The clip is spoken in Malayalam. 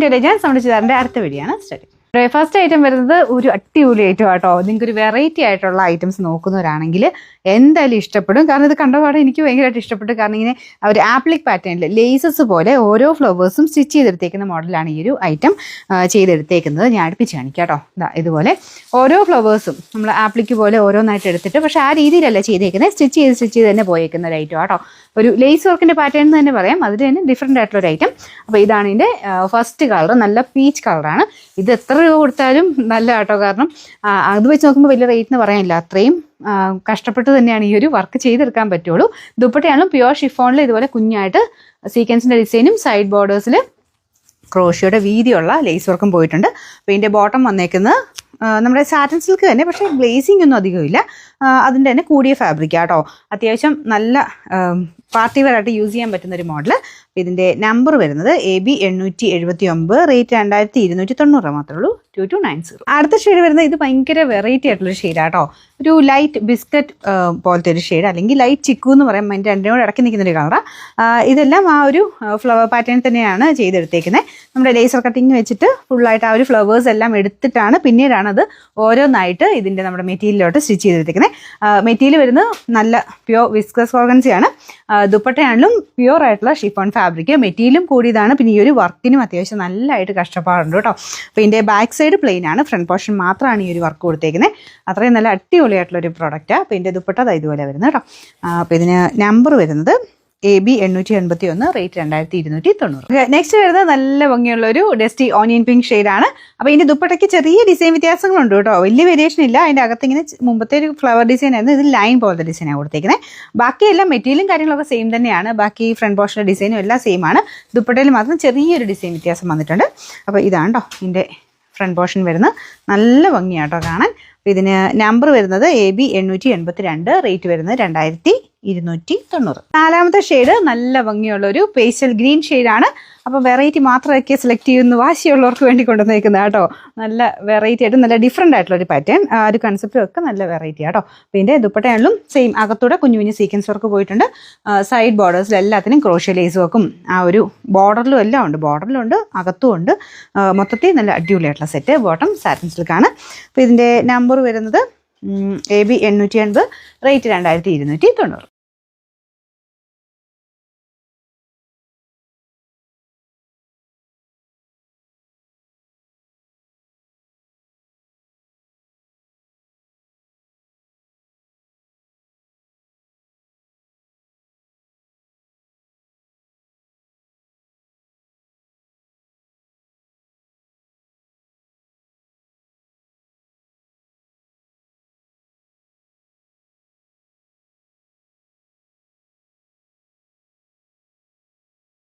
ഇന്ത്യ ലെജൻസ് നമ്മുടെ ചെയ്താറിൻ്റെ അടുത്ത വീഡിയോയാണ് സ്റ്റഡി. ഫസ്റ്റ് ഐറ്റം വരുന്നത് ഒരു അടിപൊളി ഐറ്റം ആട്ടോ. നിങ്ങൾക്ക് ഒരു വെറൈറ്റി ആയിട്ടുള്ള ഐറ്റംസ് നോക്കുന്നവരാണെങ്കിൽ എന്തായാലും ഇഷ്ടപ്പെടും. കാരണം ഇത് കണ്ടപാടെ എനിക്ക് ഭയങ്കരമായിട്ട് ഇഷ്ടപ്പെട്ടു. കാരണം ഇങ്ങനെ ഒരു ആപ്ലിക് പാറ്റേണിൽ ലേസസ് പോലെ ഓരോ ഫ്ലവേഴ്സും സ്റ്റിച്ച് ചെയ്തെടുത്തേക്കുന്ന മോഡലാണ് ഈ ഒരു ഐറ്റം ചെയ്തെടുത്തേക്കുന്നത്. ഞാൻ അടുപ്പിച്ച് കാണിക്കാം കേട്ടോ. ഇതുപോലെ ഓരോ ഫ്ലവേഴ്സും നമ്മൾ ആപ്ലിക്ക് പോലെ ഓരോന്നായിട്ട് എടുത്തിട്ട്, പക്ഷേ ആ രീതിയിലല്ല ചെയ്തേക്കുന്നത്, സ്റ്റിച്ച് ചെയ്ത് തന്നെ പോയേക്കുന്ന ഒരു ഐറ്റം ആട്ടോ. ഒരു ലേസ് വർക്കിൻ്റെ പാറ്റേൺ എന്ന് തന്നെ പറയാം. അതിൽ തന്നെ ഡിഫറെൻ്റ് ആയിട്ടുള്ളൊരു ഐറ്റം. അപ്പോൾ ഇതാണ് ഇതിൻ്റെ ഫസ്റ്റ് കളർ. നല്ല പീച്ച് കളറാണ്. ഇത് എത്ര രൂപ കൊടുത്താലും നല്ല കേട്ടോ. കാരണം അത് വെച്ച് നോക്കുമ്പോൾ വലിയ റേറ്റ് എന്ന് പറയാനില്ല. അത്രയും കഷ്ടപ്പെട്ട് തന്നെയാണ് ഈ ഒരു വർക്ക് ചെയ്തെടുക്കാൻ പറ്റുള്ളൂ. ദുപ്പട്ടയാണെങ്കിലും പ്യുവർ ഷിഫോണിൽ ഇതുപോലെ കുഞ്ഞായിട്ട് സീക്വൻസിൻ്റെ ഡിസൈനും സൈഡ് ബോർഡേഴ്സിൽ ക്രോഷ്യയുടെ വീതിയുള്ള ലേസ് വർക്കും പോയിട്ടുണ്ട്. അപ്പോൾ ഇതിൻ്റെ ബോട്ടം വന്നേക്കുന്നത് നമ്മുടെ സാറ്റൻ സിൽക്ക് തന്നെ, പക്ഷേ ഗ്ലേസിംഗ് ഒന്നും അധികമില്ല. അതിൻ്റെ തന്നെ കൂടിയ ഫാബ്രിക് ആട്ടോ. അത്യാവശ്യം നല്ല പാർട്ടി വെയർ ആയിട്ട് യൂസ് ചെയ്യാൻ പറ്റുന്ന ഒരു മോഡൽ. ഇതിൻ്റെ നമ്പർ വരുന്നത് AB 879, റേറ്റ് 2290 മാത്രമേ ഉള്ളൂ. 2290. അടുത്ത ഷെയ്ഡ് വരുന്നത് ഇത് ഭയങ്കര വെറൈറ്റി ആയിട്ടുള്ളൊരു ഷെയ്ഡാട്ടോ. ഒരു ലൈറ്റ് ബിസ്ക്കറ്റ് പോലത്തെ ഒരു ഷെയ്ഡ്, അല്ലെങ്കിൽ ലൈറ്റ് ചിക്കു എന്ന് പറയാം. അതിൻ്റെ രണ്ടിനോട് ഇടയ്ക്ക് നിൽക്കുന്നൊരു കളറാണ്. ഇതെല്ലാം ആ ഒരു ഫ്ലവർ പാറ്റേൺ തന്നെയാണ് ചെയ്തെടുത്തേക്കുന്നത്. നമ്മുടെ ലേസർ കട്ടിങ് വെച്ചിട്ട് ഫുള്ളായിട്ട് ആ ഒരു ഫ്ലവേഴ്സ് എല്ലാം എടുത്തിട്ടാണ് പിന്നീടാണ് അത് ഓരോന്നായിട്ട് ഇതിൻ്റെ നമ്മുടെ മെറ്റീരിയലോട്ട് സ്റ്റിച്ച് ചെയ്തെടുത്തേക്കുന്നത്. മെറ്റീരിയൽ വരുന്നത് നല്ല പ്യുവർ വിസ്കസ് ഓർഗൻസിയാണ്. ദുപ്പട്ടയാണെങ്കിലും പ്യുവർ ആയിട്ടുള്ള ഷിഫോൺ ഫാബ്രിക്. മെറ്റീരിയലും കൂടിയതാണ്. പിന്നെ ഈ ഒരു വർക്കിനും അത്യാവശ്യം നല്ലതായിട്ട് കഷ്ടപ്പാടുണ്ട് കേട്ടോ. അപ്പോൾ ഇതിൻ്റെ ബാക്ക് സൈഡ് പ്ലെയിൻ ആണ്, ഫ്രണ്ട് പോർഷൻ മാത്രമാണ് ഈ ഒരു വർക്ക് കൊടുത്തേക്കുന്നത്. അത്രയും നല്ല അടിപൊളിയായിട്ടുള്ളൊരു പ്രോഡക്റ്റാണ്. അപ്പോൾ ഇതിൻ്റെ ദുപ്പട്ട ഇതുപോലെ വരുന്നത് കേട്ടോ. അപ്പോൾ ഇതിന് നമ്പർ വരുന്നത് AB 881, റേറ്റ് 2290. നെക്സ്റ്റ് വരുന്നത് നല്ല ഭംഗിയുള്ള ഒരു ഡസ്റ്റി ഓണിയൻ പിങ്ക് ഷെയ്ഡാണ്. അപ്പോൾ ഇതിൻ്റെ ദുപ്പട്ടയ്ക്ക് ചെറിയ ഡിസൈൻ വ്യത്യാസങ്ങളുണ്ട് കേട്ടോ. വലിയ വേരിയേഷൻ ഇല്ല. അതിൻ്റെ അകത്ത് ഇങ്ങനെ മുമ്പത്തെ ഒരു ഫ്ലവർ ഡിസൈൻ ആയിരുന്നു. ഇത് ലൈൻ പോലത്തെ ഡിസൈനാണ് കൊടുത്തേക്കുന്നത്. ബാക്കിയെല്ലാം മെറ്റീരിയലും കാര്യങ്ങളൊക്കെ സെയിം തന്നെയാണ്. ബാക്കി ഫ്രണ്ട് പോർഷൻ്റെ ഡിസൈനും എല്ലാം സെയിം ആണ്. ദുപ്പട്ടയിൽ മാത്രം ചെറിയൊരു ഡിസൈൻ വ്യത്യാസം വന്നിട്ടുണ്ട്. അപ്പോൾ ഇതാണ് കേട്ടോ ഇതിൻ്റെ ഫ്രണ്ട് പോർഷൻ വരുന്നത്. നല്ല ഭംഗിയാട്ടോ കാണാൻ. അപ്പോൾ ഇതിന് നമ്പർ വരുന്നത് AB 882, റേറ്റ് വരുന്നത് 2290. നാലാമത്തെ ഷെയ്ഡ് നല്ല ഭംഗിയുള്ള ഒരു പേസ്റ്റൽ ഗ്രീൻ ഷെയ്ഡാണ്. അപ്പോൾ വെറൈറ്റി മാത്രമൊക്കെ സെലക്ട് ചെയ്യുന്ന വാശിയുള്ളവർക്ക് വേണ്ടി കൊണ്ടുവന്നേക്കുന്നത് കേട്ടോ. നല്ല വെറൈറ്റി ആയിട്ട് നല്ല ഡിഫറെൻ്റ് ആയിട്ടുള്ളൊരു പാറ്റേൺ. ആ ഒരു കൺസെപ്റ്റും ഒക്കെ നല്ല വെറൈറ്റി ആട്ടോ. അപ്പോൾ ഇതിൻ്റെ ദുപ്പട്ടയാണെങ്കിലും സെയിം അകത്തൂടെ കുഞ്ഞു കുഞ്ഞു സീക്വൻസ് വർക്ക് പോയിട്ടുണ്ട്. സൈഡ് ബോർഡേഴ്സിൽ എല്ലാത്തിനും ക്രോഷ്യ ലേസ് വർക്കും ആ ഒരു ബോർഡറിലും എല്ലാം ഉണ്ട്. ബോർഡറിലുണ്ട്, അകത്തും ഉണ്ട്. മൊത്തത്തിൽ നല്ല അടിപൊളിയായിട്ടുള്ള സെറ്റ്. Bottom satin സിൽക്കാണ്. അപ്പോൾ ഇതിൻ്റെ നമ്പർ വരുന്നത് AB 880, റേറ്റ് 2290.